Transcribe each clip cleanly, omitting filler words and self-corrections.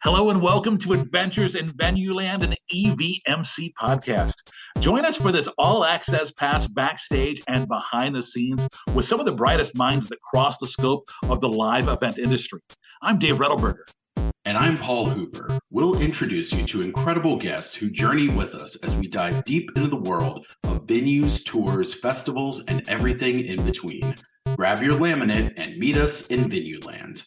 Hello and welcome to Adventures in Venueland, an EVMC podcast. Join us for this all-access pass backstage and behind the scenes with some of the brightest minds that cross the scope of the live event industry. I'm Dave Rettelberger. And I'm Paul Hooper. We'll introduce you to incredible guests who journey with us as we dive deep into the world of venues, tours, festivals, and everything in between. Grab your laminate and meet us in Venueland.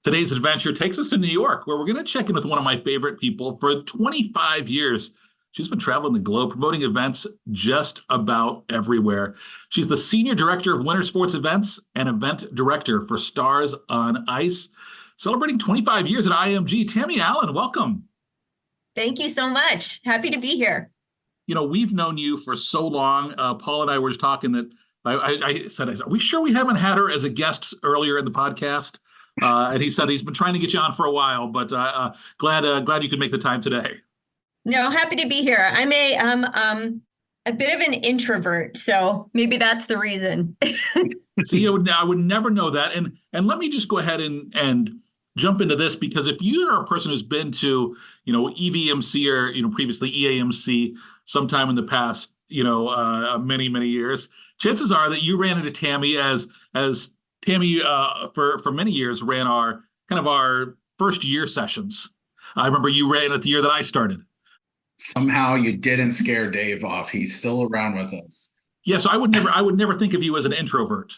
Today's adventure takes us to New York, where we're going to check in with one of my favorite people. For 25 years, she's been traveling the globe, promoting events just about everywhere. She's the Senior Director of Winter Sports Events and Event Director for Stars on Ice. Celebrating 25 years at IMG, Tami Allen, welcome. Thank you so much. Happy to be here. You know, we've known you for so long. Paul and I were just talking that I said, are we sure we haven't had her as a guest earlier in the podcast? And he said he's been trying to get you on for a while, but glad you could make the time today. No, happy to be here. I'm a bit of an introvert, so maybe that's the reason. See, I would never know that. And let me just go ahead and jump into this, because if you are a person who's been to, EVMC or, previously EAMC sometime in the past, many, many years, chances are that you ran into Tami as Tami, for many years, ran our first year sessions. I remember you ran it the year that I started. Somehow you didn't scare Dave off. He's still around with us. Yes, I would never think of you as an introvert.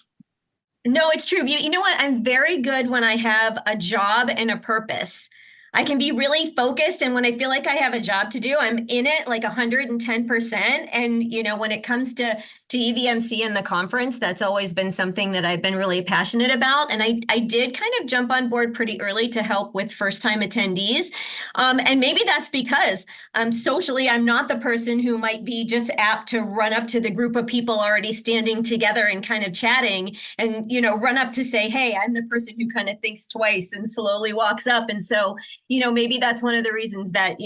No, it's true. You know what? I'm very good when I have a job and a purpose. I can be really focused, and when I feel like I have a job to do, I'm in it like 110%. And, when it comes to EVMC and the conference, that's always been something that I've been really passionate about. And I did kind of jump on board pretty early to help with first-time attendees. And maybe that's because socially, I'm not the person who might be just apt to run up to the group of people already standing together and kind of chatting and, run up to say, hey, I'm the person who kind of thinks twice and slowly walks up. And so, maybe that's one of the reasons that,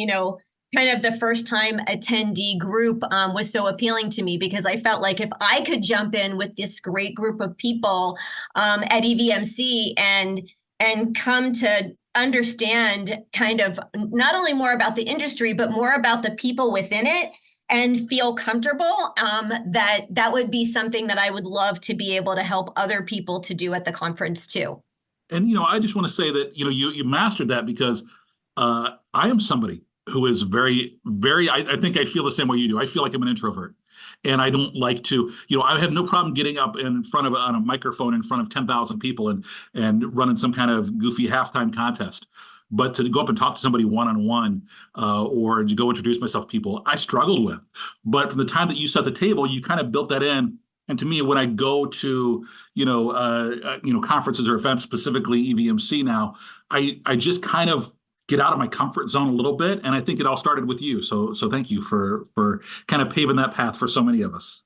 kind of the first time attendee group was so appealing to me, because I felt like if I could jump in with this great group of people at EVMC and come to understand kind of not only more about the industry, but more about the people within it and feel comfortable, that would be something that I would love to be able to help other people to do at the conference too. And, I just want to say that, you mastered that, because I am somebody who is very, very, I think I feel the same way you do. I feel like I'm an introvert, and I don't like to, I have no problem getting up in front of on a microphone in front of 10,000 people and running some kind of goofy halftime contest. But to go up and talk to somebody one-on-one or to go introduce myself to people, I struggled with. But from the time that you set the table, you kind of built that in. And to me, when I go to, conferences or events, specifically EVMC now, I just kind of get out of my comfort zone a little bit. And I think it all started with you. So thank you for kind of paving that path for so many of us.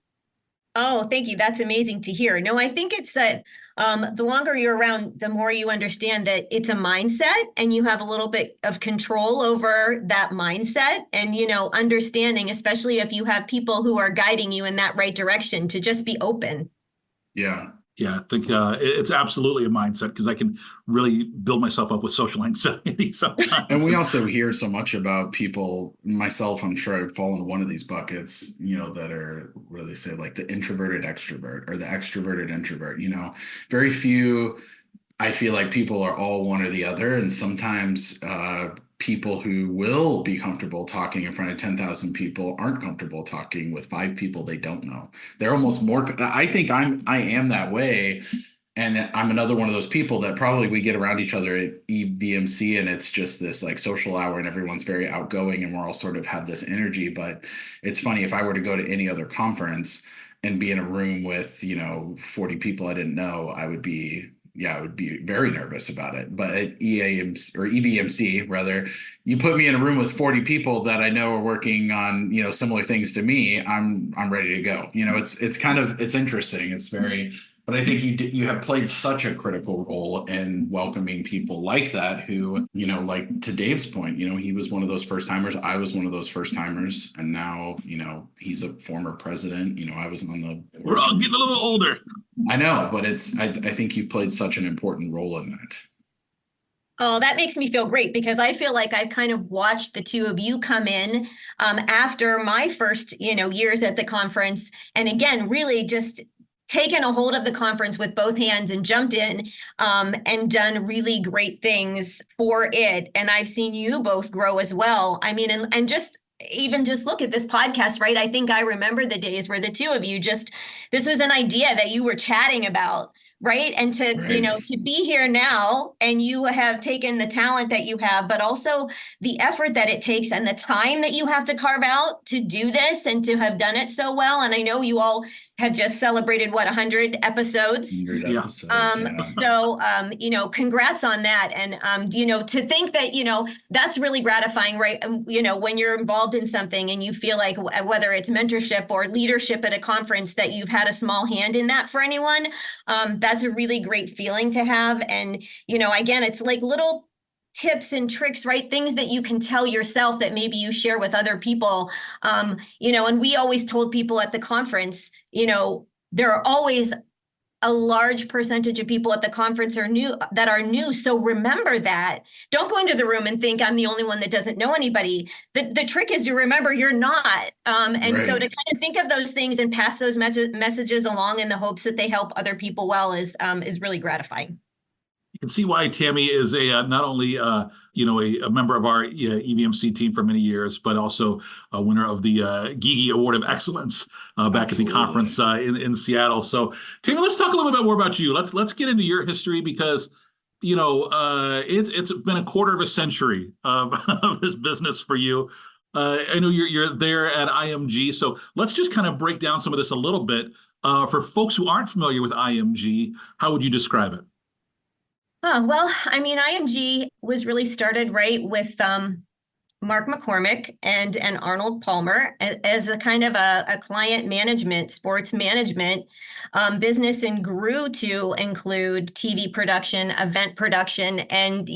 Oh, thank you. That's amazing to hear. No, I think it's that the longer you're around, the more you understand that it's a mindset, and you have a little bit of control over that mindset, and, understanding, especially if you have people who are guiding you in that right direction, to just be open. Yeah. Yeah, I think it's absolutely a mindset, because I can really build myself up with social anxiety sometimes. And we also hear so much about people, myself, I'm sure I'd fall into one of these buckets, that are, what do they say, like the introverted extrovert or the extroverted introvert. Very few, I feel like people are all one or the other. And sometimes people who will be comfortable talking in front of 10,000 people aren't comfortable talking with 5 people they don't know. They're almost more, I think I am that way. And I'm another one of those people that probably we get around each other at EVMC, and it's just this like social hour, and everyone's very outgoing, and we're all sort of have this energy. But it's funny, if I were to go to any other conference and be in a room with, 40 people I didn't know, I would be very nervous about it. But at EAMC or EVMC rather, you put me in a room with 40 people that I know are working on, similar things to me, I'm ready to go. It's interesting. It's very But I think you have played such a critical role in welcoming people like that who, you know, like to Dave's point, you know, he was one of those first timers. I was one of those first timers. And now, you know, he's a former president. You know, I was on the We're all getting a little older. I know, but I think you've played such an important role in that. Oh, that makes me feel great because I feel like I've kind of watched the two of you come in after my first, years at the conference. And again, really just taken a hold of the conference with both hands and jumped in and done really great things for it. And I've seen you both grow as well. I mean, and just even just look at this podcast, right? I think I remember the days where the two of you this was an idea that you were chatting about. Right. And to be here now and you have taken the talent that you have, but also the effort that it takes and the time that you have to carve out to do this and to have done it so well. And I know you all have just celebrated 100 episodes. 100 episodes, So, congrats on that. And, to think that, that's really gratifying, right? When you're involved in something and you feel like whether it's mentorship or leadership at a conference that you've had a small hand in that for anyone, that's a really great feeling to have. And, again, it's like little tips and tricks, right? Things that you can tell yourself that maybe you share with other people. And we always told people at the conference, there are always a large percentage of people at the conference are new. So remember that. Don't go into the room and think I'm the only one that doesn't know anybody. The trick is to remember you're not. So to kind of think of those things and pass those messages along in the hopes that they help other people well is really gratifying. You can see why Tami is not only a member of our EVMC team for many years, but also a winner of the Gigi Award of Excellence back at the conference in Seattle. So, Tami, let's talk a little bit more about you. Let's get into your history because it's been a quarter of a century of this business for you. I know you're there at IMG, so let's just kind of break down some of this a little bit for folks who aren't familiar with IMG. How would you describe it? Oh, well, I mean, IMG was really started right with Mark McCormick and Arnold Palmer as a kind of a client management, sports management business, and grew to include TV production, event production, and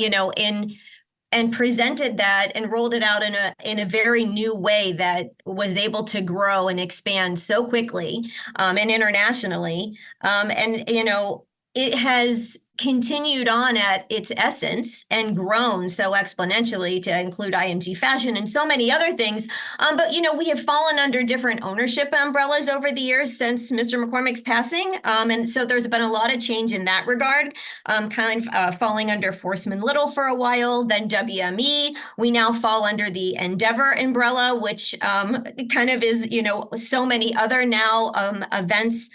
and presented that and rolled it out in a very new way that was able to grow and expand so quickly and internationally, it has continued on at its essence and grown so exponentially to include IMG Fashion and so many other things. But we have fallen under different ownership umbrellas over the years since Mr. McCormick's passing. And so there's been a lot of change in that regard, falling under Forsman Little for a while, then WME. We now fall under the Endeavor umbrella, which kind of is, so many other now events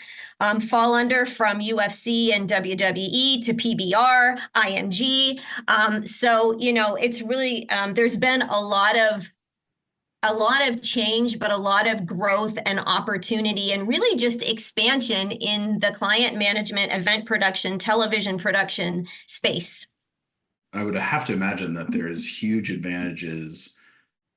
fall under, from UFC and WWE to PBR, IMG. So it's really there's been a lot of change, but a lot of growth and opportunity, and really just expansion in the client management, event production, television production space. I would have to imagine that there's huge advantages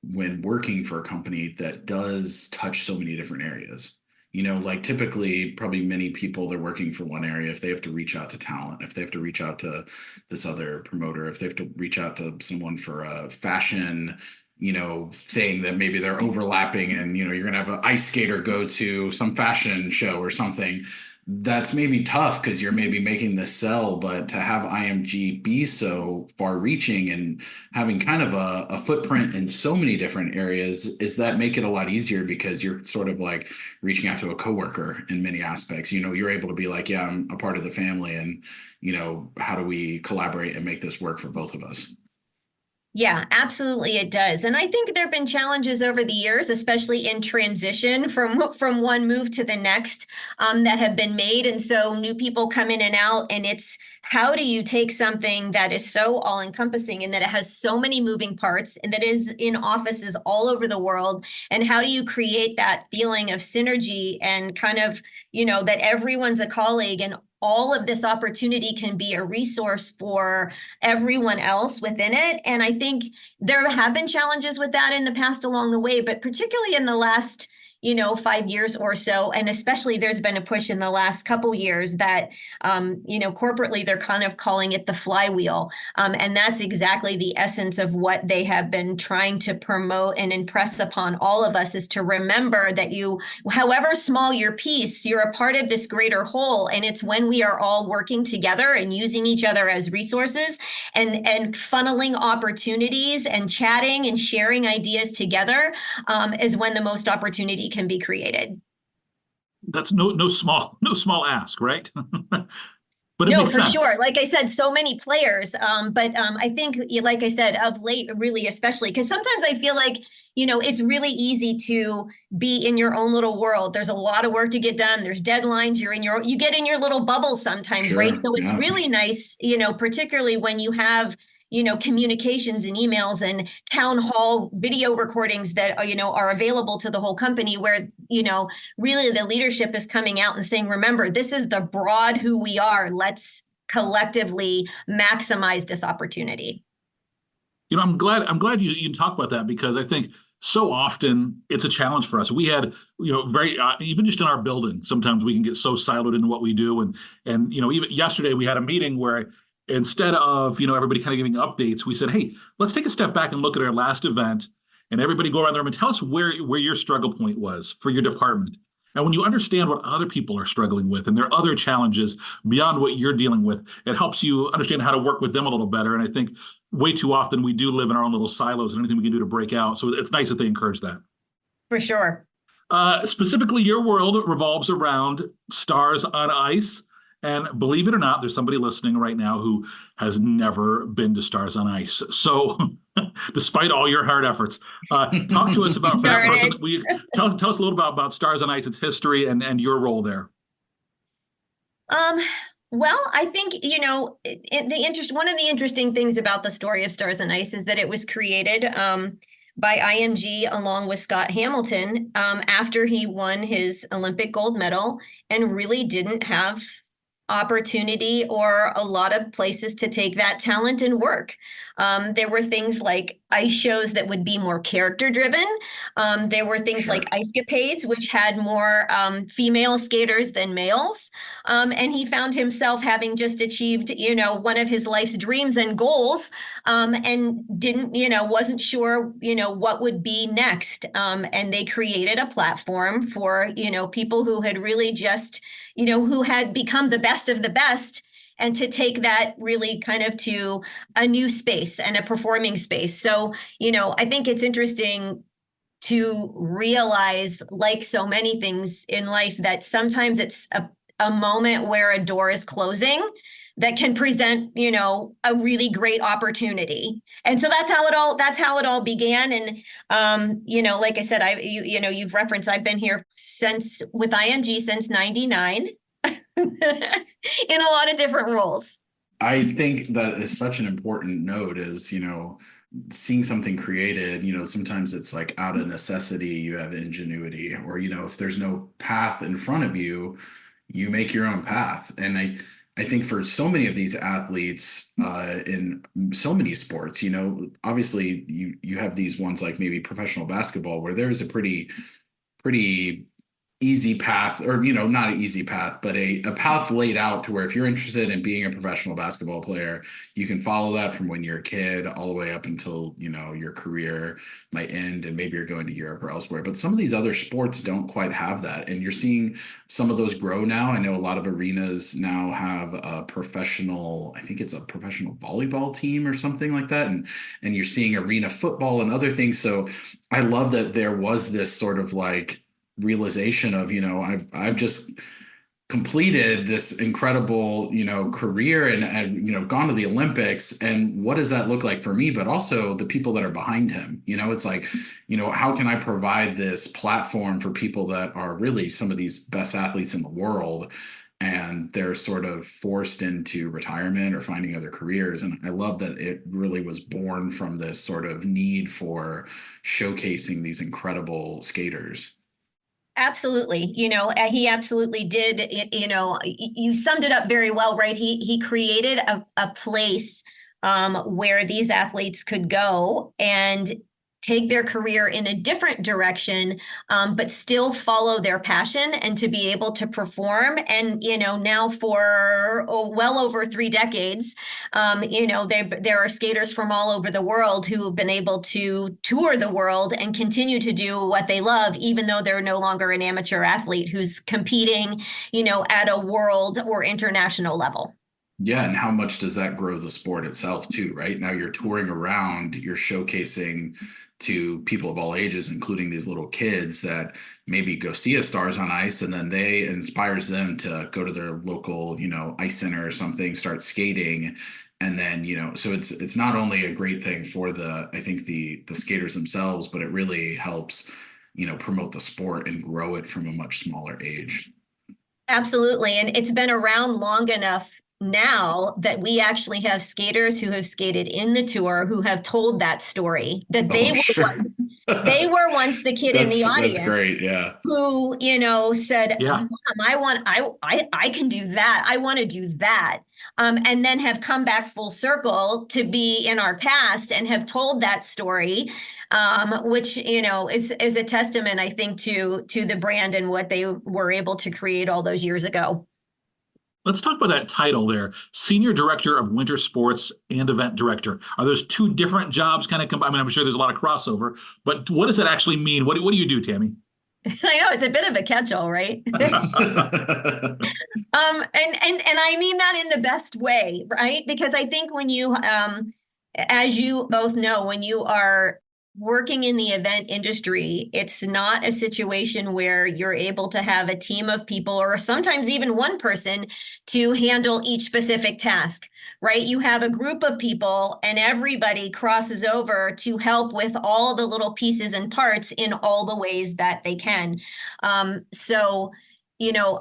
when working for a company that does touch so many different areas. Like typically, probably many people, they're working for one area. If they have to reach out to talent, if they have to reach out to this other promoter, if they have to reach out to someone for a fashion, thing that maybe they're overlapping, and, you're going to have an ice skater go to some fashion show or something. That's maybe tough because you're maybe making the sell, but to have IMG be so far reaching and having kind of a footprint in so many different areas, is that make it a lot easier because you're sort of like reaching out to a coworker in many aspects. You're able to be like, yeah, I'm a part of the family, and, how do we collaborate and make this work for both of us? Yeah, absolutely it does. And I think there have been challenges over the years, especially in transition from one move to the next, that have been made. And so new people come in and out, and it's how do you take something that is so all encompassing and that it has so many moving parts and that is in offices all over the world, and how do you create that feeling of synergy and kind of, that everyone's a colleague and all of this opportunity can be a resource for everyone else within it. And I think there have been challenges with that in the past along the way, but particularly in the last 5 years or so. And especially there's been a push in the last couple years that, corporately, they're kind of calling it the flywheel. And that's exactly the essence of what they have been trying to promote and impress upon all of us, is to remember that however small your piece, you're a part of this greater whole. And it's when we are all working together and using each other as resources and funneling opportunities and chatting and sharing ideas together, is when the most opportunity can be created. That's no small ask, right? But it No, makes for sense. sure. Like I said, so many players. But I think, like I said, of late, really, especially because sometimes I feel like, it's really easy to be in your own little world. There's a lot of work to get done. There's deadlines. You get in your little bubble sometimes, right? Sure. So it's Yeah. really nice, particularly when you have, communications and emails and town hall video recordings that, are available to the whole company, where, really the leadership is coming out and saying, remember, this is the broad who we are. Let's collectively maximize this opportunity. I'm glad you talk about that, because I think so often it's a challenge for us. We had, very even just in our building, sometimes we can get so siloed into what we do, and even yesterday we had a meeting where instead of everybody kind of giving updates, we said, hey, let's take a step back and look at our last event, and everybody go around the room and tell us where your struggle point was for your department. And when you understand what other people are struggling with and their other challenges beyond what you're dealing with, it helps you understand how to work with them a little better. And I think way too often we do live in our own little silos, and anything we can do to break out. So it's nice that they encourage that. For sure. Specifically, your world revolves around Stars on Ice. And believe it or not, there's somebody listening right now who has never been to Stars on Ice. So despite all your hard efforts, talk to us about, for that person, tell us a little about Stars on Ice, its history, and your role there. Well, I think, one of the interesting things about the story of Stars on Ice is that it was created by IMG along with Scott Hamilton after he won his Olympic gold medal and really didn't have opportunity or a lot of places to take that talent and work. There were things like ice shows that would be more character driven. There were things like Icecapades, which had more female skaters than males. And he found himself having just achieved, one of his life's dreams and goals, and wasn't sure, what would be next. And they created a platform for, people who had really just, who had become the best of the best, and to take that really kind of to a new space and a performing space. So, I think it's interesting to realize, like so many things in life, that sometimes it's a moment where a door is closing that can present, a really great opportunity. And so that's how it all began. And, like I said, you've referenced, I've been here with IMG since 99 in a lot of different roles. I think that is such an important note, is, seeing something created, sometimes it's like out of necessity, you have ingenuity, or, if there's no path in front of you, you make your own path. And I think for so many of these athletes in so many sports, obviously you have these ones like maybe professional basketball, where there's a pretty easy path, or not an easy path, but a path laid out to where if you're interested in being a professional basketball player, you can follow that from when you're a kid all the way up until your career might end and maybe you're going to Europe or elsewhere. But some of these other sports don't quite have that, and you're seeing some of those grow now. I know a lot of arenas now have a professional, I think it's a professional volleyball team or something like that, and you're seeing arena football and other things. So I love that there was this sort of like realization of, I've just completed this incredible, career, and I've, gone to the Olympics, and what does that look like for me, but also the people that are behind him. It's like, how can I provide this platform for people that are really some of these best athletes in the world, and they're sort of forced into retirement or finding other careers. And I love that it really was born from this sort of need for showcasing these incredible skaters. Absolutely. He absolutely did. You summed it up very well, right? He created a place where these athletes could go and take their career in a different direction, but still follow their passion and to be able to perform. And, now for well over 3 decades, there are skaters from all over the world who have been able to tour the world and continue to do what they love, even though they're no longer an amateur athlete who's competing, at a world or international level. Yeah, and how much does that grow the sport itself too, right? Now you're touring around, you're showcasing to people of all ages, including these little kids that maybe go see a Stars on Ice, and then it inspires them to go to their local, ice center or something, start skating. And then, so it's not only a great thing for I think the skaters themselves, but it really helps, promote the sport and grow it from a much smaller age. Absolutely. And it's been around long enough now that we actually have skaters who have skated in the tour who have told that story, that they were once the kid in the audience. That's great. Yeah. Who, said, Yeah. Mom, I can do that. I want to do that. And then have come back full circle to be in our past and have told that story, which, is a testament, I think, to the brand and what they were able to create all those years ago. Let's talk about that title there, Senior Director of Winter Sports and Event Director. Are those two different jobs kind of combined? I mean, I'm sure there's a lot of crossover, but what does that actually mean? What do you do, Tami? I know it's a bit of a catch-all, right? And I mean that in the best way, right? Because I think when you, as you both know, when you are working in the event industry, it's not a situation where you're able to have a team of people or sometimes even one person to handle each specific task, right? You have a group of people and everybody crosses over to help with all the little pieces and parts in all the ways that they can.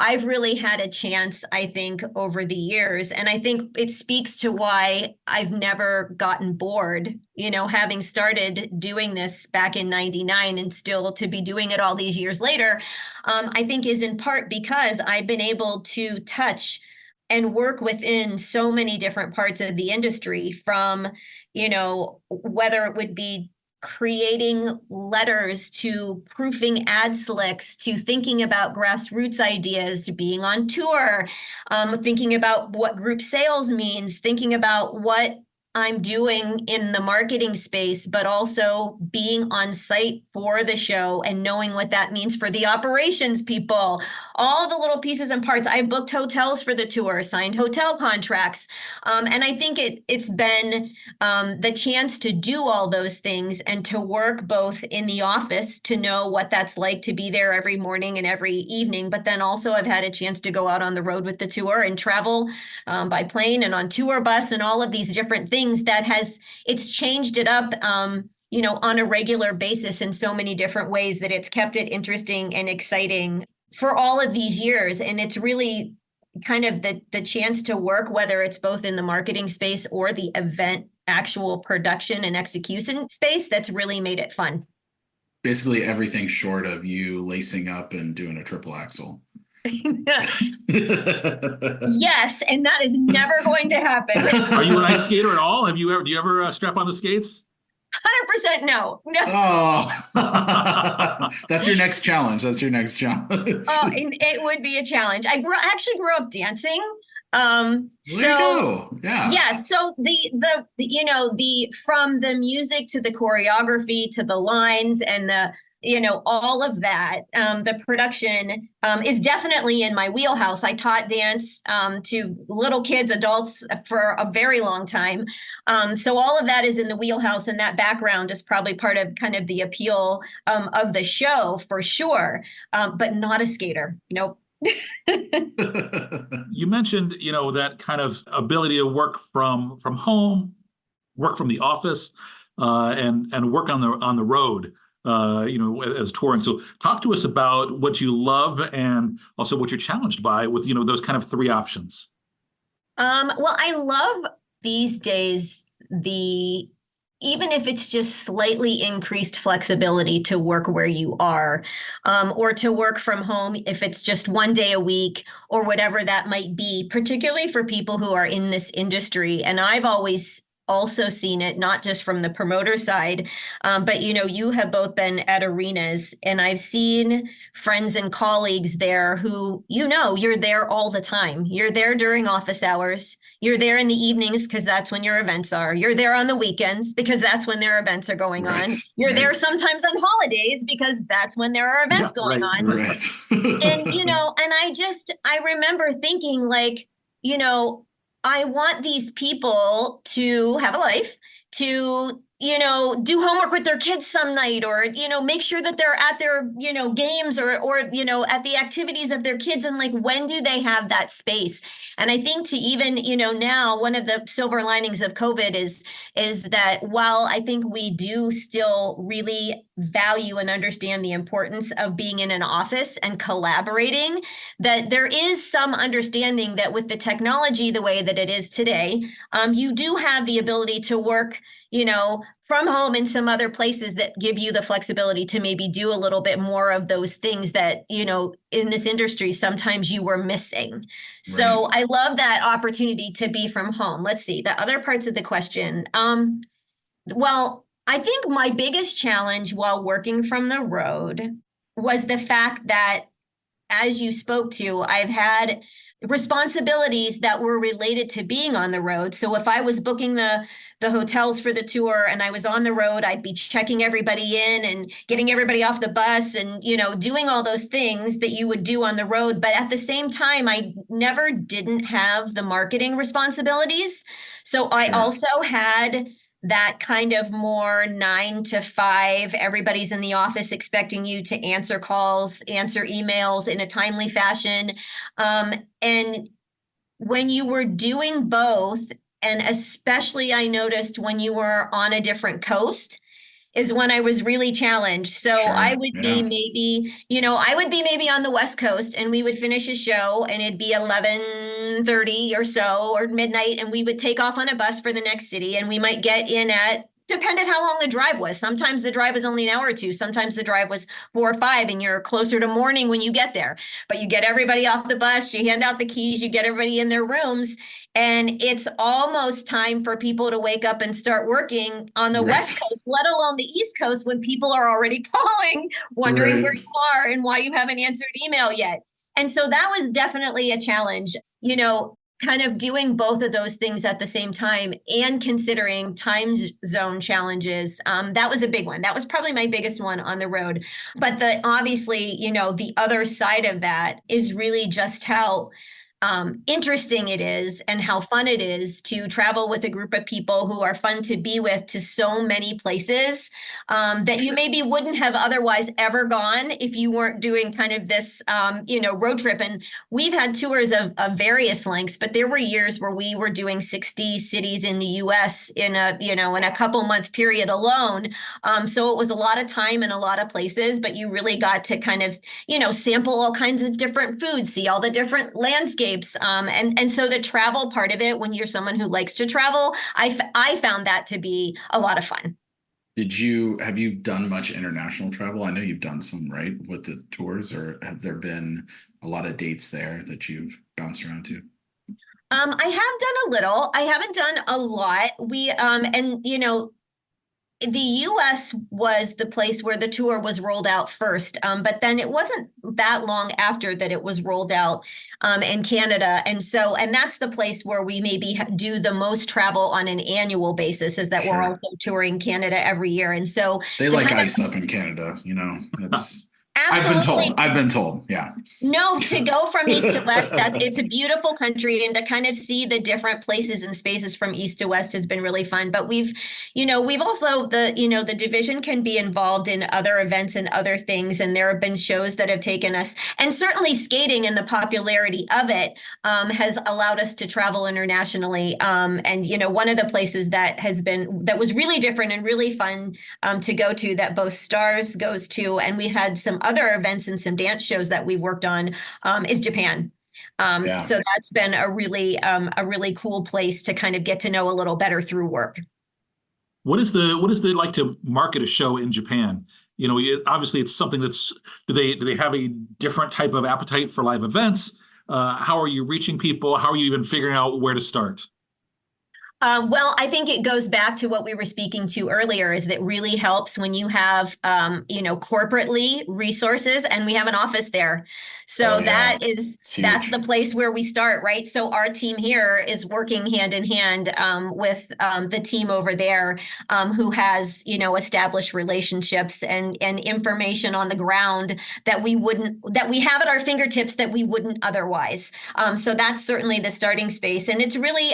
I've really had a chance, I think, over the years, and I think it speaks to why I've never gotten bored, having started doing this back in 99 and still to be doing it all these years later, I think is in part because I've been able to touch and work within so many different parts of the industry from, whether it would be creating letters to proofing ad slicks to thinking about grassroots ideas to being on tour, thinking about what group sales means, thinking about what I'm doing in the marketing space, but also being on site for the show and knowing what that means for the operations people, all the little pieces and parts. I booked hotels for the tour, signed hotel contracts. And I think it's been the chance to do all those things and to work both in the office to know what that's like to be there every morning and every evening. But then also I've had a chance to go out on the road with the tour and travel by plane and on tour bus and all of these different things it's changed it up, on a regular basis in so many different ways that it's kept it interesting and exciting for all of these years. And it's really kind of the chance to work, whether it's both in the marketing space or the event, actual production and execution space, that's really made it fun. Basically everything short of you lacing up and doing a triple axel. Yes, and that is never going to happen. Are you an ice skater at all? Do you ever strap on the skates? 100% no. Oh, that's your next challenge. Oh, and it would be a challenge. I actually grew up dancing. There you go. Yeah. So the from the music to the choreography to the lines and the all of that, the production is definitely in my wheelhouse. I taught dance to little kids, adults for a very long time. So all of that is in the wheelhouse, and that background is probably part of kind of the appeal of the show for sure, but not a skater. Nope. You mentioned, that kind of ability to work from home, work from the office, and work on the road. As touring. So talk to us about what you love and also what you're challenged by with, those kind of three options. Well, I love these days, even if it's just slightly increased flexibility to work where you are, or to work from home if it's just one day a week or whatever that might be, particularly for people who are in this industry. And I've always also seen it, not just from the promoter side, but you have both been at arenas, and I've seen friends and colleagues there who, you're there all the time. You're there during office hours. You're there in the evenings because that's when your events are. You're there on the weekends because that's when their events are going on. You're there sometimes on holidays because that's when there are events going on. Right. And, I remember thinking like, I want these people to have a life, to, do homework with their kids some night, or, make sure that they're at their, games or, at the activities of their kids. And like, when do they have that space? And I think to even, now one of the silver linings of COVID is that while I think we do still really value and understand the importance of being in an office and collaborating, that there is some understanding that with the technology the way that it is today, you do have the ability to work, from home in some other places that give you the flexibility to maybe do a little bit more of those things that, in this industry, sometimes you were missing. So I love that opportunity to be from home. Let's see the other parts of the question. Well, I think my biggest challenge while working from the road was the fact that, as you spoke to, I've had responsibilities that were related to being on the road. So if I was booking the hotels for the tour and I was on the road, I'd be checking everybody in and getting everybody off the bus and, doing all those things that you would do on the road. But at the same time, I never didn't have the marketing responsibilities. So I also had that kind of more 9 to 5, everybody's in the office expecting you to answer calls, answer emails in a timely fashion. And when you were doing both, and especially I noticed when you were on a different coast, is when I was really challenged. So I would be maybe on the West Coast, and we would finish a show and it'd be 11:30 or so, or midnight. And we would take off on a bus for the next city, and we might get in at, depended how long the drive was. Sometimes the drive was only an hour or two. Sometimes the drive was 4 or 5, and you're closer to morning when you get there. But you get everybody off the bus, you hand out the keys, you get everybody in their rooms, and it's almost time for people to wake up and start working on the West Coast, let alone the East Coast, when people are already calling, wondering where you are and why you haven't answered email yet. And so that was definitely a challenge, kind of doing both of those things at the same time and considering time zone challenges. That was a big one. That was probably my biggest one on the road. But obviously, the other side of that is really just how interesting it is and how fun it is to travel with a group of people who are fun to be with to so many places that you maybe wouldn't have otherwise ever gone if you weren't doing kind of this, road trip. And we've had tours of various lengths, but there were years where we were doing 60 cities in the US in a couple month period alone. So it was a lot of time and a lot of places, but you really got to kind of, sample all kinds of different foods, see all the different landscapes. And so the travel part of it, when you're someone who likes to travel, I found that to be a lot of fun. Have you done much international travel? I know you've done some, right, with the tours, or have there been a lot of dates there that you've bounced around to? I have done a little. I haven't done a lot. The US was the place where the tour was rolled out first, but then it wasn't that long after that it was rolled out in Canada. And that's the place where we maybe do the most travel on an annual basis, is that we're also touring Canada every year. And so they like ice up in Canada, it's absolutely. I've been told. Yeah. No, to go from east to west, it's a beautiful country, and to kind of see the different places and spaces from east to west has been really fun. But we've also, the division can be involved in other events and other things. And there have been shows that have taken us, and certainly skating and the popularity of it has allowed us to travel internationally. One of the places that was really different and really fun to go to, that both Stars goes to, and we had some other events and some dance shows that we worked on, is Japan. So that's been a really cool place to kind of get to know a little better through work. What is it like to market a show in Japan? Obviously it's something do they have a different type of appetite for live events? How are you reaching people? How are you even figuring out where to start? Well, I think it goes back to what we were speaking to earlier, is that really helps when you have, corporately resources, and we have an office there. Oh So yeah, it's that's huge. the place where we start, right? So our team here is working hand in hand with the team over there, who has, established relationships and information on the ground that we have at our fingertips that we wouldn't otherwise. So that's certainly the starting space. And it's really,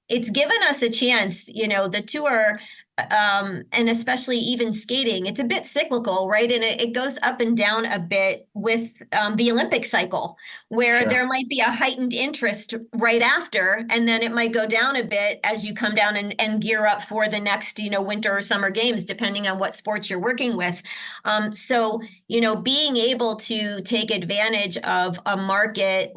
it's given us a chance, the tour, and especially even skating, it's a bit cyclical, right? And it goes up and down a bit with the Olympic cycle, where Sure. there might be a heightened interest right after, and then it might go down a bit as you come down and gear up for the next, winter or summer games, depending on what sports you're working with. So, being able to take advantage of a market,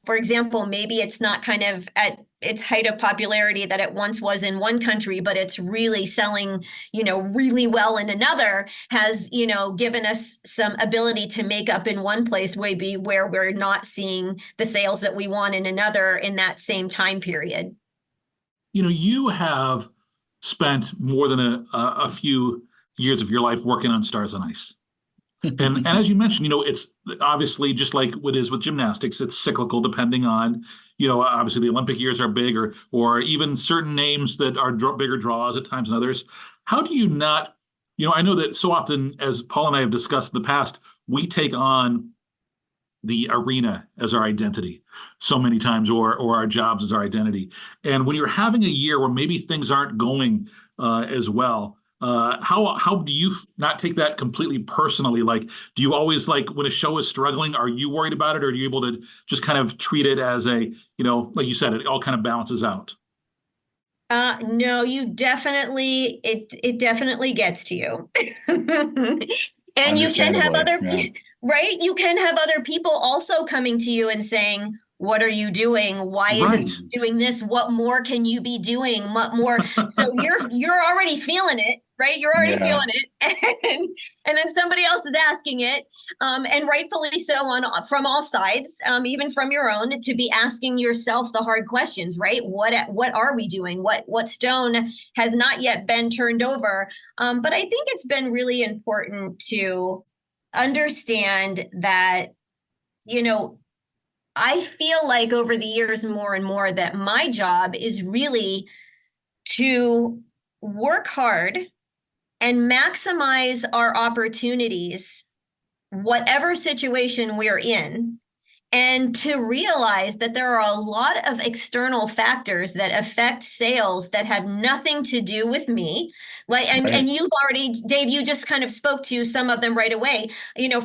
for example, maybe it's not kind of at its height of popularity that it once was in one country, but it's really selling, really well in another, has, given us some ability to make up in one place, maybe where we're not seeing the sales that we want in another in that same time period. You have spent more than a few years of your life working on Stars on Ice. And as you mentioned, it's obviously just like what is with gymnastics, it's cyclical depending on, obviously the Olympic years are big, or even certain names that are bigger draws at times than others. How do you not, I know that so often, as Paul and I have discussed in the past, we take on the arena as our identity so many times, or our jobs as our identity. And when you're having a year where maybe things aren't going as well, how do you not take that completely personally? Like, do you always, like, when a show is struggling, are you worried about it, or are you able to just kind of treat it as a, like you said, it all kind of balances out? No, it definitely gets to you. And you can have Understandably, yeah. right? You can have other people also coming to you and saying, what are you doing? Why isn't Right. she doing this? What more can you be doing? What more? So you're already feeling it, right? You're already Yeah. feeling it. And then somebody else is asking it. And rightfully so from all sides, even from your own, to be asking yourself the hard questions, right? What are we doing? What stone has not yet been turned over? But I think it's been really important to understand that, I feel like over the years more and more that my job is really to work hard and maximize our opportunities, whatever situation we're in, and to realize that there are a lot of external factors that affect sales that have nothing to do with me. Like, and Right. you've already, Dave, you just kind of spoke to some of them right away.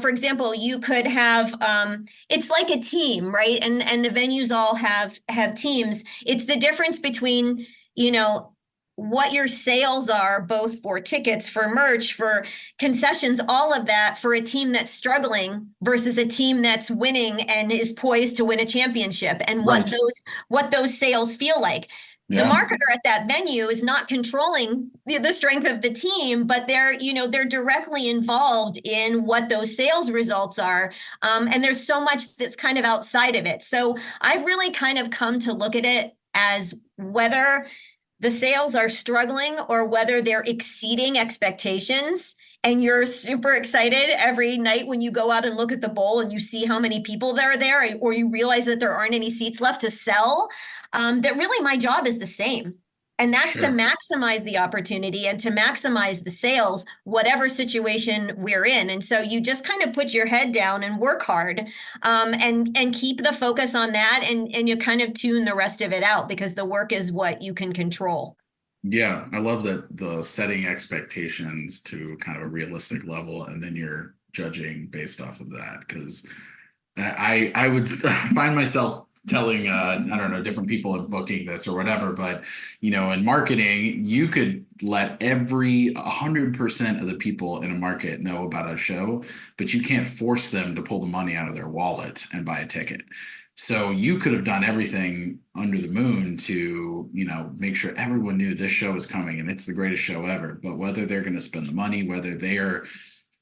For example, you could have, it's like a team, right? And the venues all have teams. It's the difference between, what your sales are, both for tickets, for merch, for concessions, all of that, for a team that's struggling versus a team that's winning and is poised to win a championship, and Right. what those sales feel like. The Yeah. marketer at that venue is not controlling the strength of the team, but they're directly involved in what those sales results are. And there's so much that's kind of outside of it. So I've really kind of come to look at it as whether the sales are struggling or whether they're exceeding expectations, and you're super excited every night when you go out and look at the bowl and you see how many people there are there, or you realize that there aren't any seats left to sell, that really my job is the same. And that's to Sure. maximize the opportunity and to maximize the sales, whatever situation we're in. And so you just kind of put your head down and work hard, and keep the focus on that, and you kind of tune the rest of it out, because the work is what you can control. Yeah, I love that, the setting expectations to kind of a realistic level, and then you're judging based off of that. Because I would find myself telling I don't know, different people in booking this or whatever, but in marketing, you could let every 100% of the people in a market know about a show, but you can't force them to pull the money out of their wallet and buy a ticket. So you could have done everything under the moon to, make sure everyone knew this show is coming and it's the greatest show ever. But whether they're going to spend the money, whether they are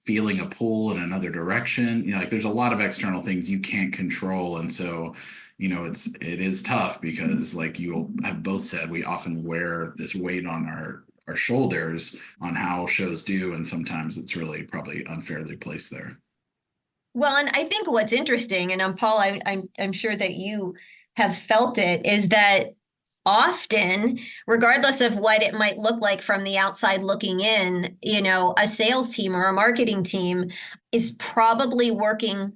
feeling a pull in another direction, like there's a lot of external things you can't control. And so, it is tough because, like you have both said, we often wear this weight on our shoulders on how shows do, and sometimes it's really probably unfairly placed there. Well, and I think what's interesting, and Paul, I'm sure that you have felt it, is that often, regardless of what it might look like from the outside looking in, a sales team or a marketing team is probably working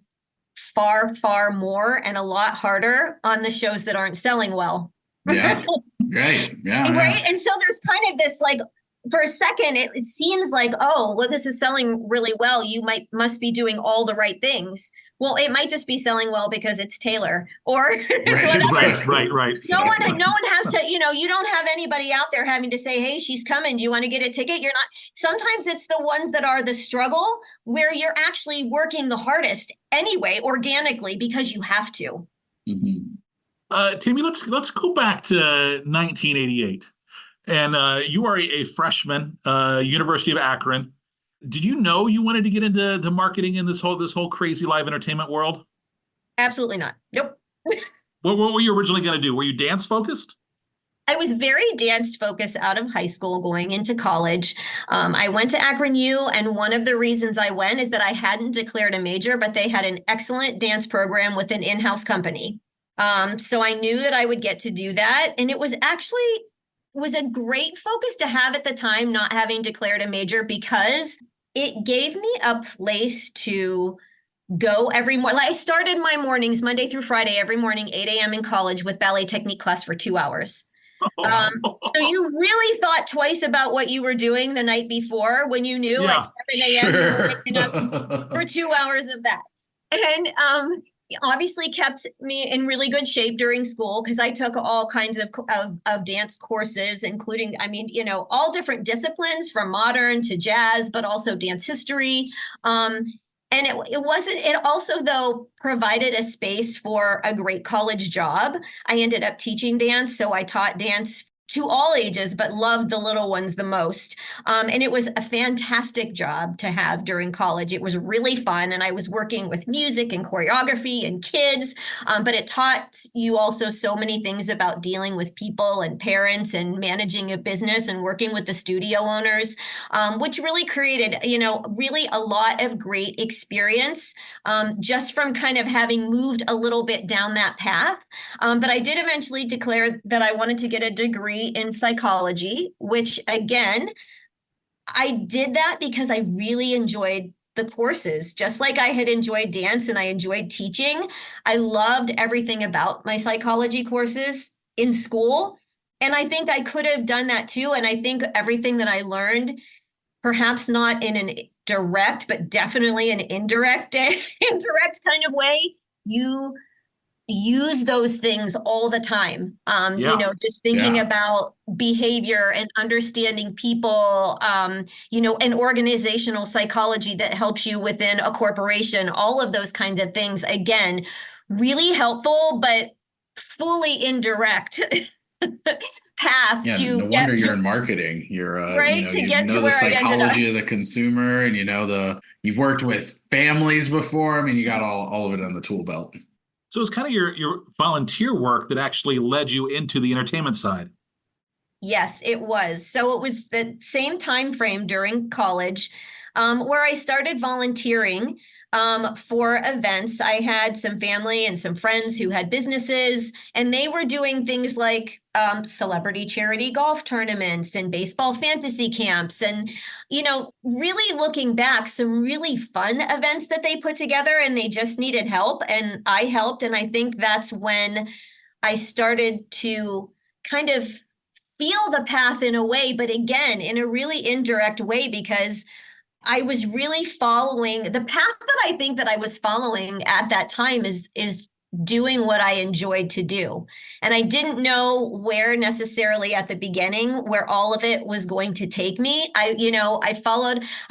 far, far more and a lot harder on the shows that aren't selling well. Yeah. Right. Yeah. Right. Yeah. And so there's kind of this like, for a second, it seems like, oh, well, this is selling really well. You must be doing all the right things. Well, it might just be selling well because it's Taylor or it's whatever. Right. No one has to, you don't have anybody out there having to say, hey, she's coming. Do you want to get a ticket? You're not. Sometimes it's the ones that are the struggle where you're actually working the hardest anyway, organically, because you have to. Mm-hmm. Timmy, let's go back to 1988. And you are a freshman, University of Akron. Did you know you wanted to get into the marketing in this whole crazy live entertainment world? Absolutely not. Nope. What were you originally going to do? Were you dance focused? I was very dance focused out of high school going into college. I went to Akron U, and one of the reasons I went is that I hadn't declared a major, but they had an excellent dance program with an in-house company. So I knew that I would get to do that. And it was a great focus to have at the time, not having declared a major, because it gave me a place to go every morning. Like I started my mornings Monday through Friday, every morning, 8 a.m. in college with ballet technique class for 2 hours. So you really thought twice about what you were doing the night before when you knew at 7 a.m. you were waking up for 2 hours of that. And obviously kept me in really good shape during school because I took all kinds of dance courses, including, all different disciplines from modern to jazz, but also dance history. And it also, though, provided a space for a great college job. I ended up teaching dance, so I taught dance to all ages, but loved the little ones the most. And it was a fantastic job to have during college. It was really fun. And I was working with music and choreography and kids, but it taught you also so many things about dealing with people and parents and managing a business and working with the studio owners, which really created, really a lot of great experience just from kind of having moved a little bit down that path. But I did eventually declare that I wanted to get a degree in psychology, which again, I did that because I really enjoyed the courses, just like I had enjoyed dance and I enjoyed teaching. I loved everything about my psychology courses in school. And I think I could have done that too. And I think everything that I learned, perhaps not in an direct, but definitely an indirect kind of way, you use those things all the time. Just thinking about behavior and understanding people, and organizational psychology that helps you within a corporation, all of those kinds of things. Again, really helpful, but fully indirect path to no wonder you're in marketing. You're right to get to the where psychology of the consumer, and you've worked with families before. I mean, you got all of it on the tool belt. So it's kind of your volunteer work that actually led you into the entertainment side. Yes, it was. So it was the same time frame during college where I started volunteering for events. I had some family and some friends who had businesses, and they were doing things like celebrity charity golf tournaments and baseball fantasy camps. And, really looking back, some really fun events that they put together, and they just needed help. And I helped. And I think that's when I started to kind of feel the path in a way, but again, in a really indirect way, because I was really following the path that I think that I was following at that time is doing what I enjoyed to do. And I didn't know where necessarily at the beginning where all of it was going to take me. I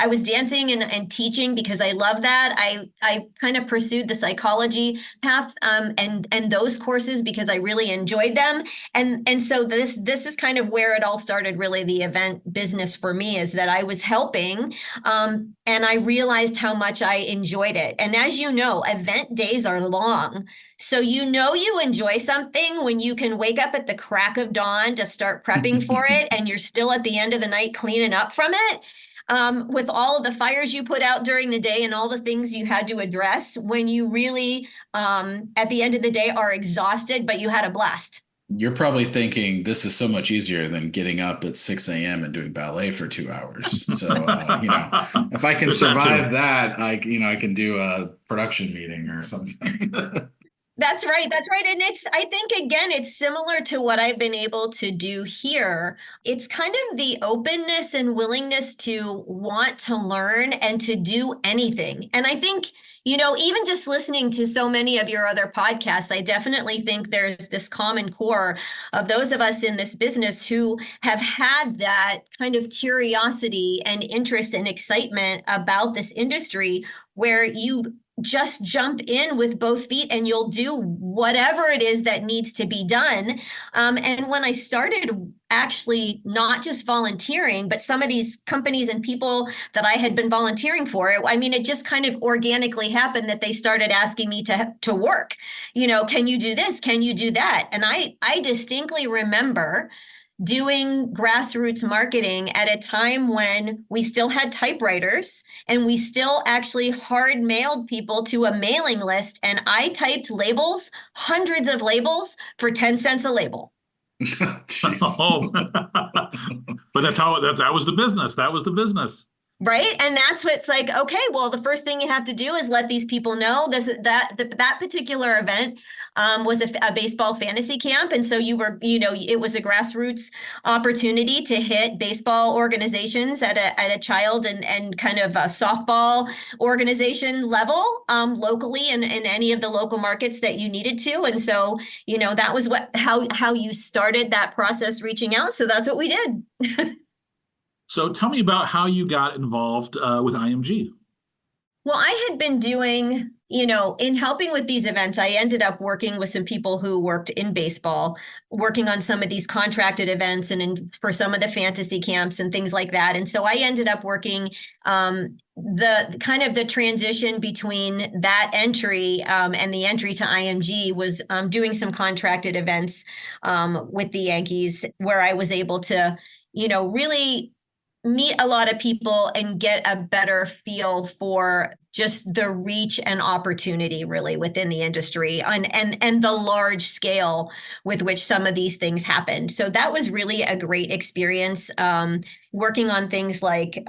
was dancing and teaching because I love that. I kind of pursued the psychology path and those courses because I really enjoyed them. And so this is kind of where it all started, really, the event business for me, is that I was helping and I realized how much I enjoyed it. And as you know, event days are long. So you know you enjoy something when you can wake up at the crack of dawn to start prepping for it, and you're still at the end of the night cleaning up from it. With all of the fires you put out during the day and all the things you had to address, when you really, at the end of the day, are exhausted, but you had a blast. You're probably thinking this is so much easier than getting up at 6 a.m. and doing ballet for 2 hours. So, if I can There's that too. survive that, I can do a production meeting or something. That's right. That's right. And I think, again, it's similar to what I've been able to do here. It's kind of the openness and willingness to want to learn and to do anything. And I think, even just listening to so many of your other podcasts, I definitely think there's this common core of those of us in this business who have had that kind of curiosity and interest and excitement about this industry, where you just jump in with both feet and you'll do whatever it is that needs to be done. And when I started actually not just volunteering, but some of these companies and people that I had been volunteering for, it just kind of organically happened that they started asking me to work. Can you do this? Can you do that? And I distinctly remember doing grassroots marketing at a time when we still had typewriters and we still actually hard mailed people to a mailing list. And I typed labels, hundreds of labels for 10 cents a label. Oh, but that's how that was the business. That was the business. Right. And that's what's like, okay, well, the first thing you have to do is let these people know that particular event was a baseball fantasy camp. And so it was a grassroots opportunity to hit baseball organizations at a child and kind of a softball organization level locally in any of the local markets that you needed to. And so, that was how you started that process reaching out. So that's what we did. So tell me about how you got involved with IMG. Well, I had been doing, in helping with these events, I ended up working with some people who worked in baseball, working on some of these contracted events and for some of the fantasy camps and things like that. And so I ended up working the kind of the transition between that entry and the entry to IMG was doing some contracted events with the Yankees, where I was able to, really meet a lot of people and get a better feel for just the reach and opportunity really within the industry and the large scale with which some of these things happened. So that was really a great experience, working on things like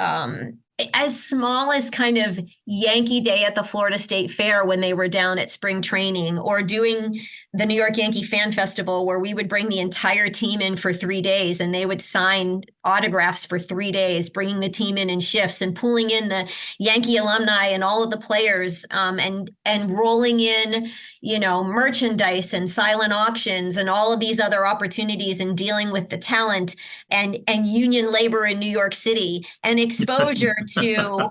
as small as kind of Yankee Day at the Florida State Fair when they were down at spring training, or doing the New York Yankee Fan Festival, where we would bring the entire team in for 3 days and they would sign autographs for 3 days, bringing the team in shifts and pulling in the Yankee alumni and all of the players and rolling in, merchandise and silent auctions and all of these other opportunities, and dealing with the talent and union labor in New York City, and exposure to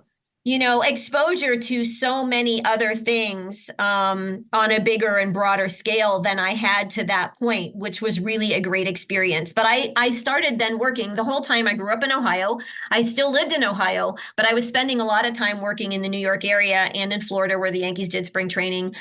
so many other things on a bigger and broader scale than I had to that point, which was really a great experience. But I started then working the whole time. I grew up in Ohio. I still lived in Ohio, but I was spending a lot of time working in the New York area and in Florida, where the Yankees did spring training.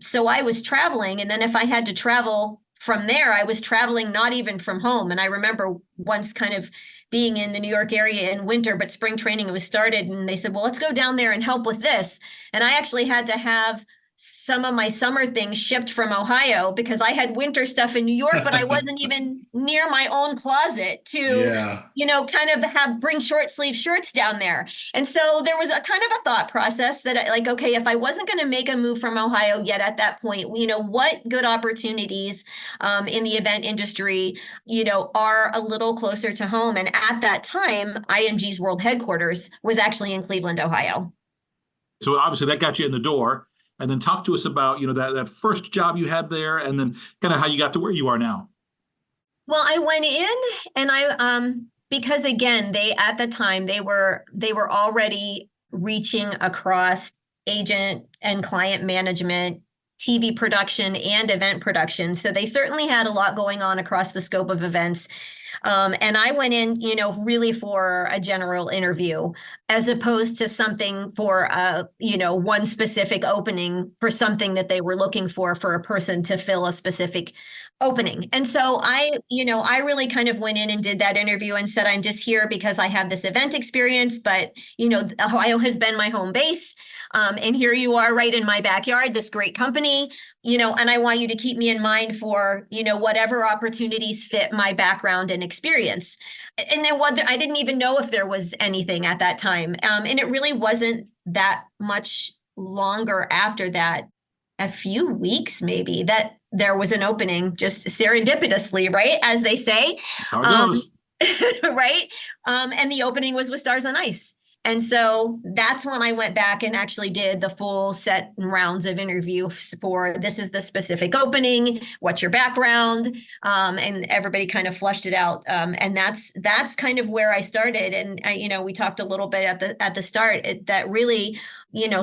So I was traveling. And then if I had to travel from there, I was traveling not even from home. And I remember once kind of being in the New York area in winter, but spring training was started, and they said, well, let's go down there and help with this. And I actually had to have some of my summer things shipped from Ohio because I had winter stuff in New York, but I wasn't even near my own closet to, kind of bring short sleeve shirts down there. And so there was a kind of a thought process that okay, if I wasn't going to make a move from Ohio yet at that point, what good opportunities in the event industry, are a little closer to home. And at that time, IMG's world headquarters was actually in Cleveland, Ohio. So obviously that got you in the door. And then talk to us about, that first job you had there, and then kind of how you got to where you are now. Well, I went in and because again, at the time they were already reaching across agent and client management TV production and event production. So they certainly had a lot going on across the scope of events. And I went in, really for a general interview as opposed to something for one specific opening for something that they were looking for a person to fill a specific opening. And so I really kind of went in and did that interview and said, I'm just here because I have this event experience, but, Ohio has been my home base. And here you are right in my backyard, this great company, and I want you to keep me in mind for, whatever opportunities fit my background and experience. And then I didn't even know if there was anything at that time. And it really wasn't that much longer after that, a few weeks maybe, that there was an opening, just serendipitously, right? As they say. That's how it goes. Right. And the opening was with Stars on Ice. And so that's when I went back and actually did the full set and rounds of interviews for this is the specific opening, what's your background, and everybody kind of flushed it out. And that's kind of where I started. And we talked a little bit at the start that really,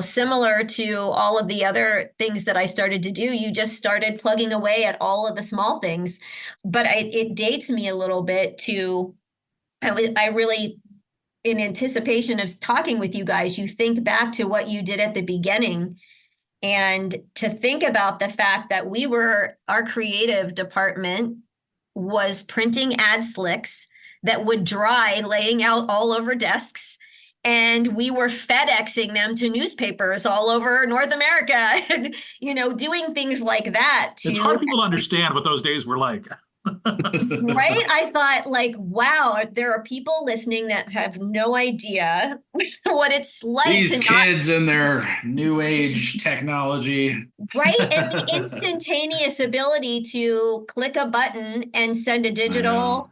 similar to all of the other things that I started to do, you just started plugging away at all of the small things. But it dates me a little bit to I really, in anticipation of talking with you guys, you think back to what you did at the beginning and to think about the fact that our creative department was printing ad slicks that would dry laying out all over desks. And we were FedExing them to newspapers all over North America and, doing things like that. It's hard for people to understand what those days were like. Right? I thought wow, there are people listening that have no idea what it's like. These kids and their new age technology. Right? And the instantaneous ability to click a button and send a digital,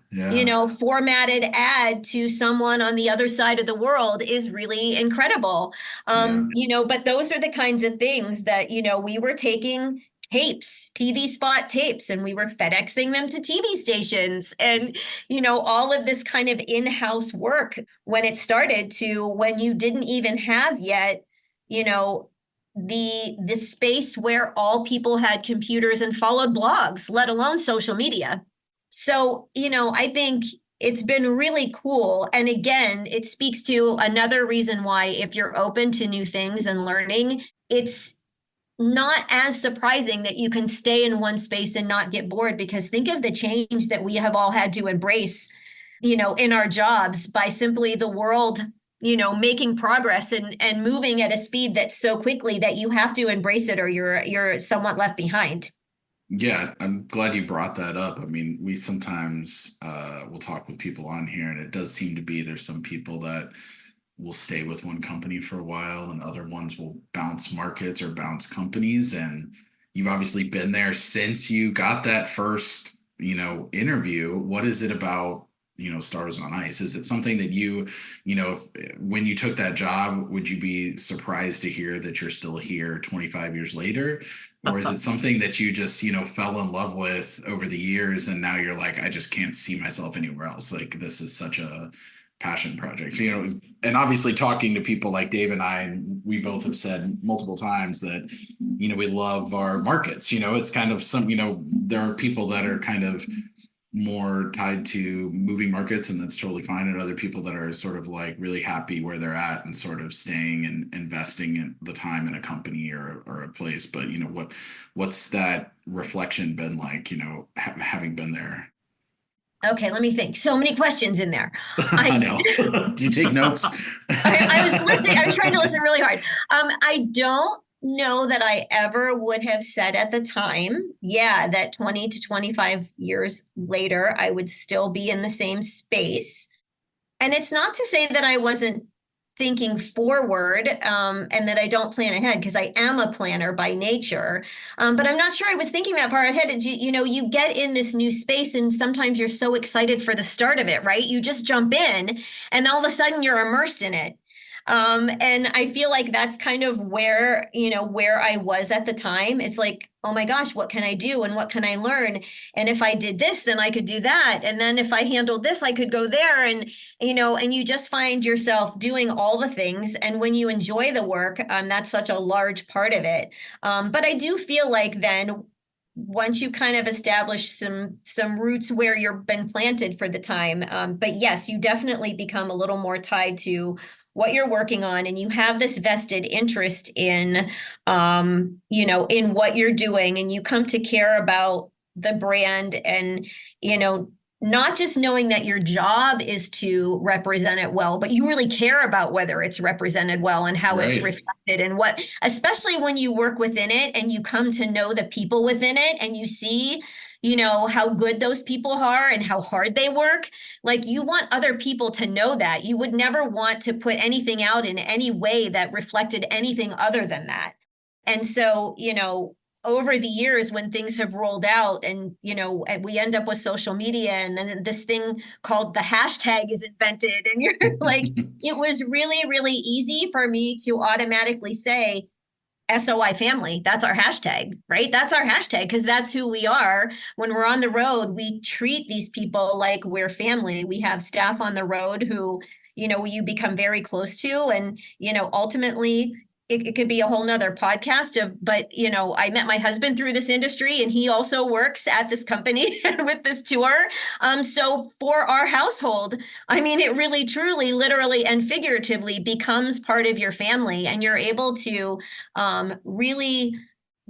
formatted ad to someone on the other side of the world is really incredible. But those are the kinds of things that, we were taking tapes, TV spot tapes, and we were FedExing them to TV stations and, all of this kind of in-house work when it started to when you didn't even have yet, the space where all people had computers and followed blogs, let alone social media. So, I think it's been really cool. And again, it speaks to another reason why if you're open to new things and learning, it's not as surprising that you can stay in one space and not get bored, because think of the change that we have all had to embrace, in our jobs by simply the world, making progress and moving at a speed that's so quickly that you have to embrace it or you're somewhat left behind. Yeah, I'm glad you brought that up. I mean, we sometimes will talk with people on here, and it does seem to be there's some people that will stay with one company for a while and other ones will bounce markets or bounce companies. And you've obviously been there since you got that first, interview. What is it about, Stars on Ice? Is it something that when you took that job, would you be surprised to hear that you're still here 25 years later? Or is it something that you just, fell in love with over the years and now you're like, I just can't see myself anywhere else? Like, this is such a passion project, and obviously talking to people like Dave and I, and we both have said multiple times that, we love our markets. It's kind of there are people that are kind of more tied to moving markets, and that's totally fine. And other people that are sort of like really happy where they're at and sort of staying and investing in the time in a company or a place. But, what's that reflection been like, having been there? Okay, let me think. So many questions in there. I know. Do you take notes? I was trying to listen really hard. I don't know that I ever would have said at the time, that 20 to 25 years later, I would still be in the same space. And it's not to say that I wasn't thinking forward and that I don't plan ahead, because I am a planner by nature. But I'm not sure I was thinking that far ahead. You get in this new space and sometimes you're so excited for the start of it, right? You just jump in and all of a sudden you're immersed in it. And I feel like that's kind of where, where I was at the time. It's like, oh my gosh, what can I do and what can I learn? And if I did this, then I could do that. And then if I handled this, I could go there. And, and you just find yourself doing all the things. And when you enjoy the work, that's such a large part of it. But I do feel like then once you kind of establish some roots where you've been planted for the time, but yes, you definitely become a little more tied to what you're working on, and you have this vested interest in in what you're doing, and you come to care about the brand, and not just knowing that your job is to represent it well, but you really care about whether it's represented well and how it's reflected, and what, especially when you work within it and you come to know the people within it, and you see how good those people are and how hard they work. Like, you want other people to know that. You would never want to put anything out in any way that reflected anything other than that. And so, over the years when things have rolled out, and we end up with social media, and then this thing called the hashtag is invented, and you're like, it was really, really easy for me to automatically say, SOI family, that's our hashtag, right? That's our hashtag, because that's who we are. When we're on the road, we treat these people like we're family. We have staff on the road who, you become very close to, and, ultimately it could be a whole nother podcast but I met my husband through this industry, and he also works at this company with this tour. So for our household, I mean, it really, truly, literally, and figuratively becomes part of your family, and you're able to really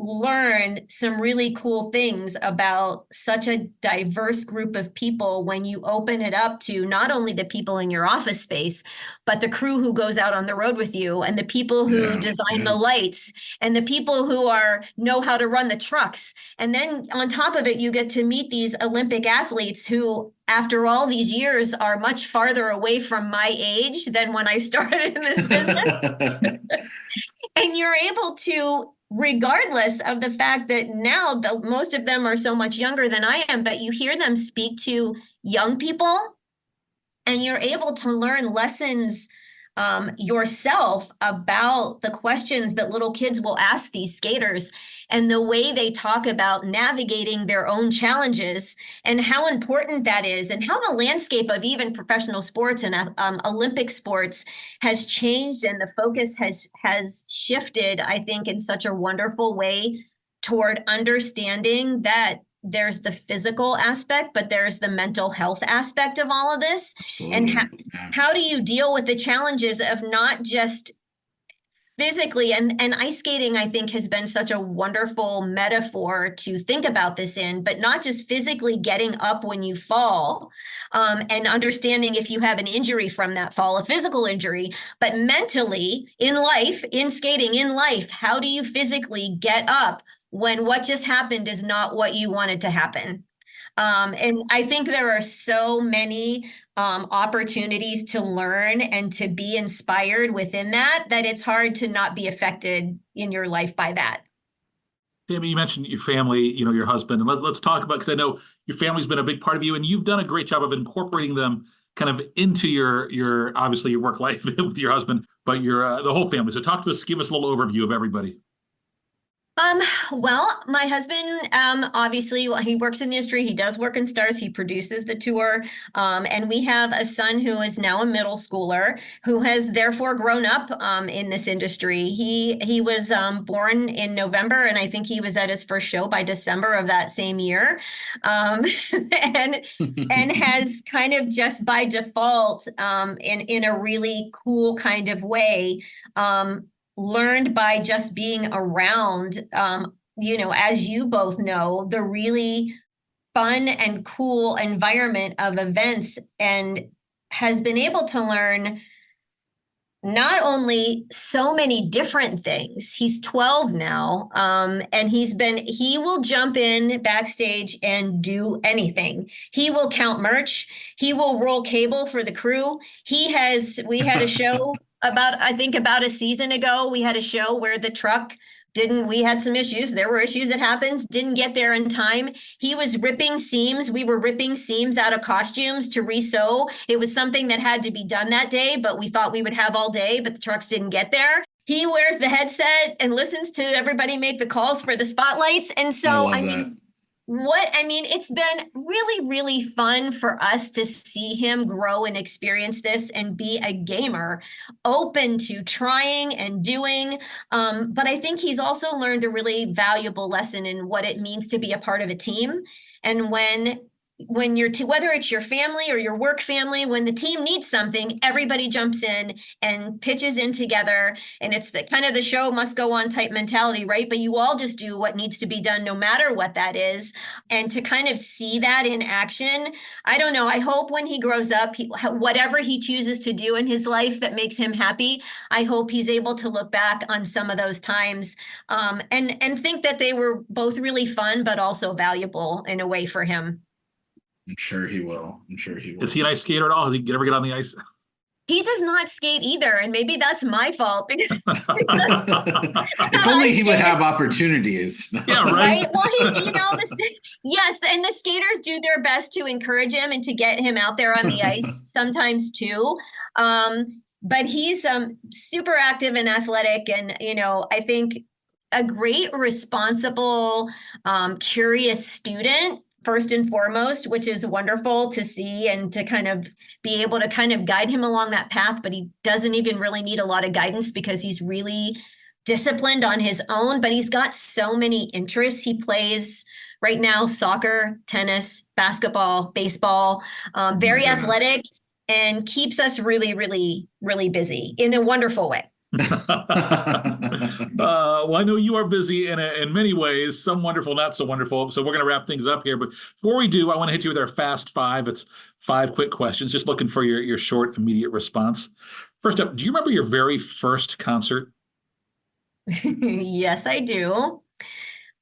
learn some really cool things about such a diverse group of people when you open it up to not only the people in your office space, but the crew who goes out on the road with you, and the people who design the lights, and the people who know how to run the trucks. And then on top of it, you get to meet these Olympic athletes who, after all these years, are much farther away from my age than when I started in this business. And you're able to, regardless of the fact that now most of them are so much younger than I am, but you hear them speak to young people, and you're able to learn lessons yourself about the questions that little kids will ask these skaters, and the way they talk about navigating their own challenges, and how important that is, and how the landscape of even professional sports and Olympic sports has changed, and the focus has shifted, I think, in such a wonderful way toward understanding that there's the physical aspect, but there's the mental health aspect of all of this. Absolutely. And how do you deal with the challenges of not just physically, and ice skating, I think, has been such a wonderful metaphor to think about this in, but not just physically getting up when you fall, and understanding if you have an injury from that fall, a physical injury, but mentally in life, in skating, in life, how do you physically get up when what just happened is not what you wanted to happen? And I think there are so many opportunities to learn and to be inspired within that it's hard to not be affected in your life by that. Tami, you mentioned your family, your husband, and let's talk about, because I know your family's been a big part of you, and you've done a great job of incorporating them kind of into your obviously your work life with your husband, but your the whole family. So talk to us, give us a little overview of everybody. Well, my husband, obviously, he works in the industry. He does work in stars. He produces the tour. And we have a son who is now a middle schooler, who has therefore grown up in this industry. He was born in November, and I think he was at his first show by December of that same year. And has kind of just by default, in a really cool kind of way, learned by just being around, as you both know, the really fun and cool environment of events, and has been able to learn not only so many different things. He's 12 now, and he will jump in backstage and do anything. He will count merch. He will roll cable for the crew. We had a show about a season ago, we had a show where the truck we had some issues. There were issues that happens, didn't get there in time. He was ripping seams. We were ripping seams out of costumes to resew. It was something that had to be done that day, but we thought we would have all day, but the trucks didn't get there. He wears the headset and listens to everybody make the calls for the spotlights. And so, I love that. it's been really, really fun for us to see him grow and experience this and be a gamer, open to trying and doing. But I think he's also learned a really valuable lesson in what it means to be a part of a team. And when you're whether it's your family or your work family, when the team needs something, everybody jumps in and pitches in together. And it's the kind of the show must go on type mentality, right? But you all just do what needs to be done, no matter what that is. And to kind of see that in action, I don't know. I hope when he grows up, whatever he chooses to do in his life that makes him happy, I hope he's able to look back on some of those times and think that they were both really fun, but also valuable in a way for him. I'm sure he will. Is he an ice skater at all? Did he ever get on the ice? He does not skate either, and maybe that's my fault because If only he would have opportunities. Yeah, right. Well, yes, and the skaters do their best to encourage him and to get him out there on the ice sometimes too. But he's super active and athletic, and I think a great, responsible, curious student. First and foremost, which is wonderful to see and to kind of be able to kind of guide him along that path, but he doesn't even really need a lot of guidance because he's really disciplined on his own, but he's got so many interests. He plays right now soccer, tennis, basketball, baseball, very athletic, and keeps us really, really, really busy in a wonderful way. Well, I know you are busy in many ways, some wonderful, not so wonderful. So we're going to wrap things up here. But before we do, I want to hit you with our fast five. It's 5 quick questions, just looking for your short, immediate response. First up, do you remember your very first concert? Yes, I do.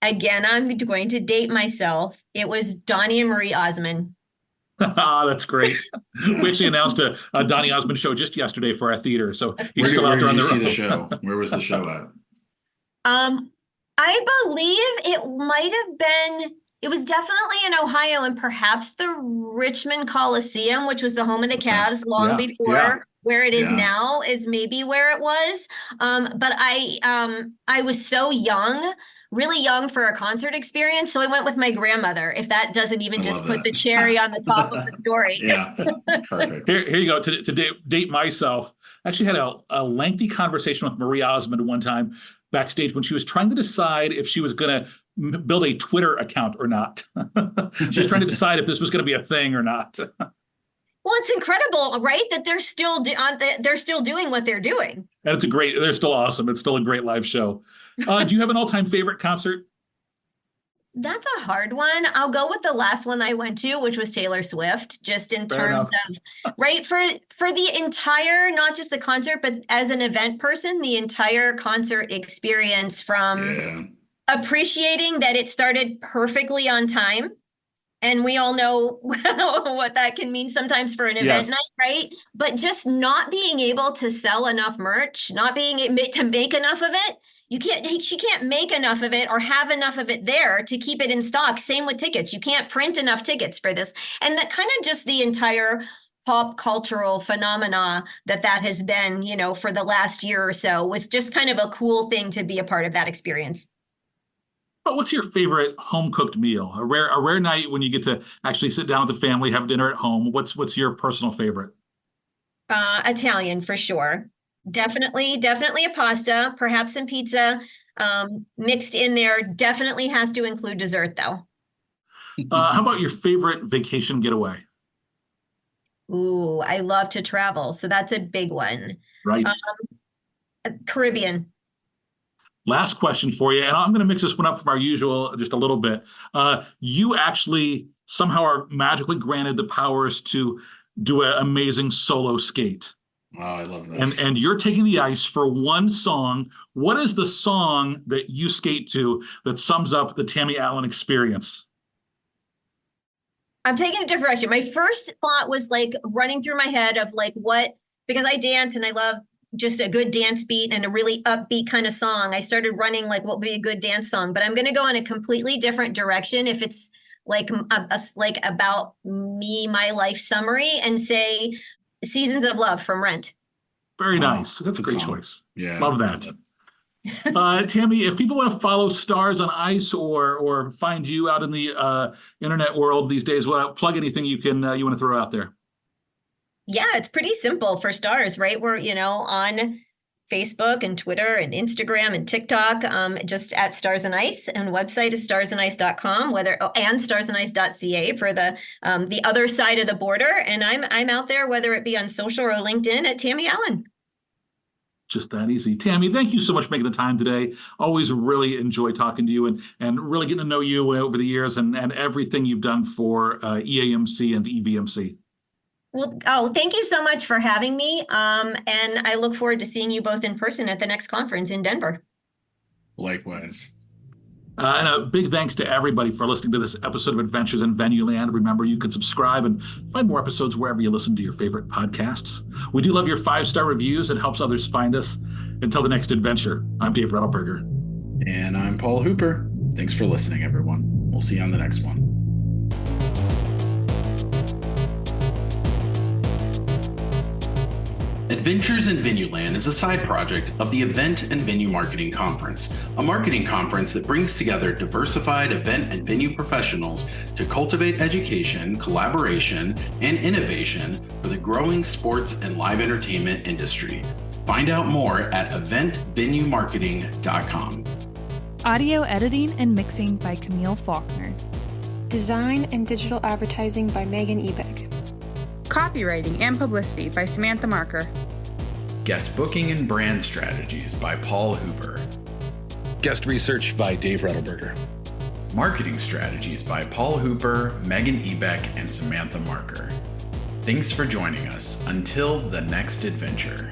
Again, I'm going to date myself. It was Donnie and Marie Osmond. That's great. We actually announced a Donny Osmond show just yesterday for our theater. So he's Where still out there on did the you see road. the show? Where was the show at? I believe it might have been, it was definitely in Ohio and perhaps the Richmond Coliseum, which was the home of the Cavs long before where it is now is maybe where it was. But I was so young, really young for a concert experience. So I went with my grandmother, if that doesn't even just put the cherry on the top of the story. Yeah, perfect. Here you go. To date myself, I actually had a lengthy conversation with Marie Osmond one time backstage when she was trying to decide if she was going to build a Twitter account or not. She was trying to decide if this was going to be a thing or not. Well, it's incredible, right? That they're still doing what they're doing. And they're still awesome. It's still a great live show. Do you have an all-time favorite concert? That's a hard one. I'll go with the last one I went to, which was Taylor Swift, just in terms of, right, for the entire, not just the concert, but as an event person, the entire concert experience from appreciating that it started perfectly on time. And we all know what that can mean sometimes for an event night, right? But just not being able to sell enough merch, not being able to make enough of it. She can't make enough of it or have enough of it there to keep it in stock. Same with tickets. You can't print enough tickets for this. And that kind of just the entire pop cultural phenomena that has been, for the last year or so was just kind of a cool thing to be a part of that experience. But what's your favorite home-cooked meal? A rare night when you get to actually sit down with the family, have dinner at home. What's your personal favorite? Italian for sure. Definitely a pasta, perhaps some pizza mixed in there. Definitely has to include dessert though. How about your favorite vacation getaway? Ooh, I love to travel. So that's a big one. Right. Caribbean. Last question for you, and I'm going to mix this one up from our usual just a little bit. You actually somehow are magically granted the powers to do an amazing solo skate. Oh, I love this. And you're taking the ice for one song. What is the song that you skate to that sums up the Tami Allen experience? I'm taking a different direction. My first thought was like running through my head of like what, because I dance and I love just a good dance beat and a really upbeat kind of song. I started running like what would be a good dance song, but I'm going to go in a completely different direction if it's like like about me, my life summary, and say Seasons of Love from Rent. Very nice. That's a good great song. choice. Yeah. Love that. Tami, if people want to follow Stars on Ice or find you out in the internet world these days, plug anything you want to throw out there. Yeah, it's pretty simple for Stars, right? We're, on Facebook and Twitter and Instagram and TikTok, just at Stars and Ice, and website is starsandIce.com, and starsandIce.ca for the other side of the border. And I'm out there, whether it be on social or LinkedIn, at Tami Allen. Just that easy. Tami, thank you so much for making the time today. Always really enjoy talking to you and really getting to know you over the years and everything you've done for EAMC and EVMC. Well, thank you so much for having me. And I look forward to seeing you both in person at the next conference in Denver. Likewise. And a big thanks to everybody for listening to this episode of Adventures in Venueland. Remember, you can subscribe and find more episodes wherever you listen to your favorite podcasts. We do love your 5-star reviews. It helps others find us. Until the next adventure, I'm Dave Rettelberger. And I'm Paul Hooper. Thanks for listening, everyone. We'll see you on the next one. Adventures in Venueland is a side project of the Event and Venue Marketing Conference, a marketing conference that brings together diversified event and venue professionals to cultivate education, collaboration, and innovation for the growing sports and live entertainment industry. Find out more at eventvenuemarketing.com. Audio editing and mixing by Camille Faulkner. Design and digital advertising by Megan Ebeck. Copywriting and publicity by Samantha Marker. Guest booking and brand strategies by Paul Hooper. Guest research by Dave Rettelberger. Marketing strategies by Paul Hooper, Megan Ebeck, and Samantha Marker. Thanks for joining us. Until the next adventure.